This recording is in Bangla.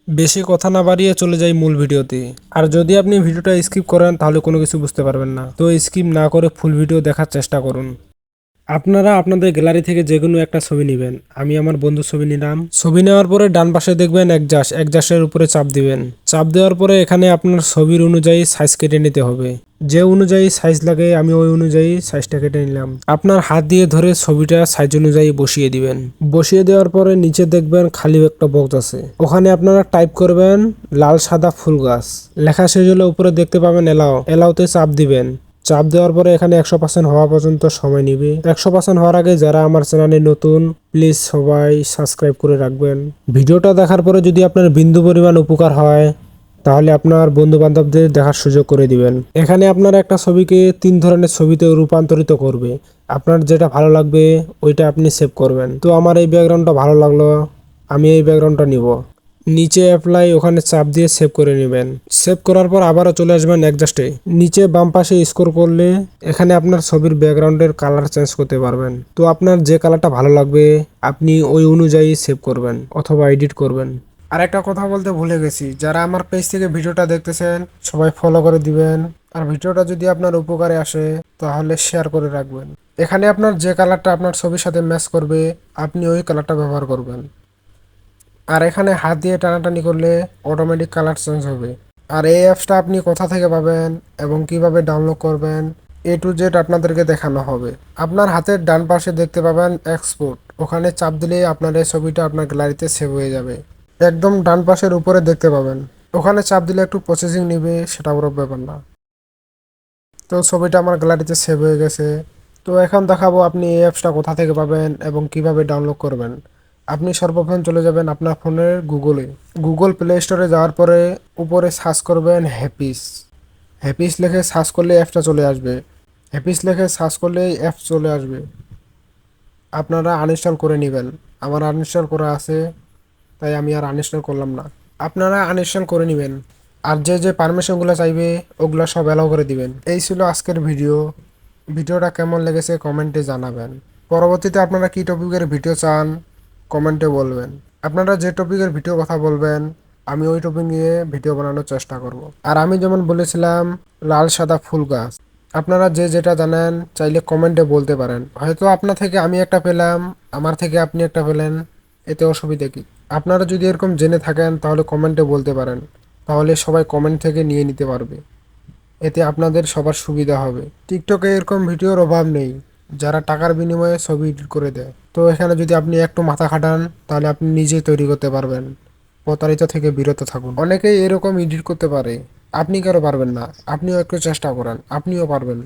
বেশি কথা না বাড়িয়ে চলে যাই মূল ভিডিওতে। আর যদি আপনি ভিডিওটা স্কিপ করেন তাহলে কোনো কিছু বুঝতে পারবেন না, তো স্কিপ না করে ফুল ভিডিও দেখার চেষ্টা করুন। আপনারা আপনাদের গ্যালারি থেকে যে কোনো একটা ছবি নেবেন। আমি আমার বন্ধুর ছবি নিলাম। ছবি নেওয়ার পরে ডান পাশে দেখবেন একজাস্টের উপরে চাপ দিবেন। চাপ দেওয়ার পরে এখানে আপনার ছবির অনুযায়ী সাইজ কেটে নিতে হবে। যে অনুযায়ী সাইজ লাগে আমি ওই অনুযায়ী সাইজটা কেটে নিলাম। আপনার হাত দিয়ে ধরে ছবিটা সাইজ অনুযায়ী বসিয়ে দিবেন। বসিয়ে দেওয়ার পরে নিচে দেখবেন খালি একটা বক্স আছে, ওখানে আপনারা টাইপ করবেন লাল সাদা ফুল গাছ। লেখা শেষ হলে উপরে দেখতে পাবেন এলাওতে চাপ দিবেন। চাপ দেওয়ার পরে এখানে 100% হওয়া পর্যন্ত সময় নিবে। 100% হওয়ার আগে যারা আমার চ্যানেলে নতুন, প্লিজ সবাই সাবস্ক্রাইব করে রাখবেন। ভিডিওটা দেখার পরে যদি আপনার বিন্দু পরিমাণ উপকার হয় তাহলে আপনার বন্ধু বান্ধবদের দেখার সুযোগ করে দিবেন। এখানে আপনার একটা ছবিকে 3 ধরনের ছবিতে রূপান্তরিত করবে। আপনার যেটা ভালো লাগবে ওইটা আপনি সেভ করবেন। তো আমার এই ব্যাকগ্রাউন্ডটা ভালো লাগলো, আমি এই ব্যাকগ্রাউন্ডটা নিব। নিচে অ্যাপ্লাই ওখানে চাপ দিয়ে সেভ করে নেবেন। সেভ করার পর আবারও চলে আসবেন অ্যাডজাস্টে। নিচে বাম পাশে স্ক্রল করলে এখানে আপনার ছবির ব্যাকগ্রাউন্ডের কালার চেঞ্জ করতে পারবেন। তো আপনার যে কালারটা ভালো লাগবে আপনি ওই অনুযায়ী সেভ করবেন অথবা এডিট করবেন। আর একটা কথা বলতে ভুলে গেছি, যারা আমার পেজ থেকে ভিডিওটা দেখতেছেন সবাই ফলো করে দিবেন। আর ভিডিওটা যদি আপনার উপকারে আসে তাহলে শেয়ার করে রাখবেন। এখানে আপনার যে কালারটা আপনার ছবির সাথে ম্যাচ করবে আপনি ওই কালারটা ব্যবহার করবেন। আর এখানে হাত দিয়ে টানাটানি করলে অটোমেটিক কালার চেঞ্জ হবে। আর এই অ্যাপসটা আপনি কোথা থেকে পাবেন এবং কিভাবে ডাউনলোড করবেন A to Z আপনাদেরকে দেখানো হবে। আপনার হাতের ডান পাশে দেখতে পাবেন এক্সপোর্ট, ওখানে চাপ দিলেই আপনার এই ছবিটা আপনার গ্যালারিতে সেভ হয়ে যাবে। একদম ডান পাশের উপরে দেখতে পাবেন, ওখানে চাপ দিলে একটু প্রসেসিং নেবে, সেটা বড় ব্যাপার না। তো ছবিটা আমার গ্যালারিতে সেভ হয়ে গেছে। তো এখন দেখাবো আপনি এই অ্যাপসটা কোথা থেকে পাবেন এবং কিভাবে ডাউনলোড করবেন। আপনি সর্বপ্রথম চলে যাবেন আপনার ফোনের গুগল প্লে স্টোরে যাওয়ার পরে উপরে সার্চ করবেন হ্যাপিস। হ্যাপিস লিখে সার্চ করলে অ্যাপসটা চলে আসবে। হ্যাপিস লিখে সার্চ করলেই অ্যাপ চলে আসবে। আপনারা আনইনস্টল করে নেবেন। আমার আনইনস্টল করা আছে তাই আমি আর আনইনস্টল করলাম না। আপনারা আনইনস্টল করে নেবেন। আর যে যে পারমিশনগুলো চাইবে ওগুলো সব অ্যালাউ করে দিবেন। এই ছিল আজকের ভিডিওটা কেমন লেগেছে কমেন্টে জানাবেন। পরবর্তীতে আপনারা কী টপিকের ভিডিও চান কমেন্টে বলবেন। আপনারা যে টপিকের ভিডিও কথা বলবেন আমি ওই টপিক নিয়ে ভিডিও বানানোর চেষ্টা করব। আর আমি যেমন বলেছিলাম লাল সাদা ফুল গাছ, আপনারা যে যেটা জানেন চাইলে কমেন্টে বলতে পারেন। হয়তো আপনার থেকে আমি একটা পেলাম, আমার থেকে আপনি একটা পেলেন, এতে অসুবিধা কি? আপনারা যদি এরকম জেনে থাকেন তাহলে কমেন্টে বলতে পারেন, তাহলে সবাই কমেন্ট থেকে নিয়ে নিতে পারবে। এতে আপনাদের সবার সুবিধা হবে। টিকটকে এরকম ভিডিওর অভাব নেই যারা টাকার বিনিময়ে ছবি এডিট করে দেয়। তো এখানে যদি আপনি একটু মাথা খাটান তাহলে আপনি নিজেই তৈরি করতে পারবেন। প্রতারিত থেকে বিরত থাকুন। অনেকেই এরকম এডিট করতে পারে, আপনি কেন পারবেন না? আপনিও একটু চেষ্টা করেন, আপনিও পারবেন।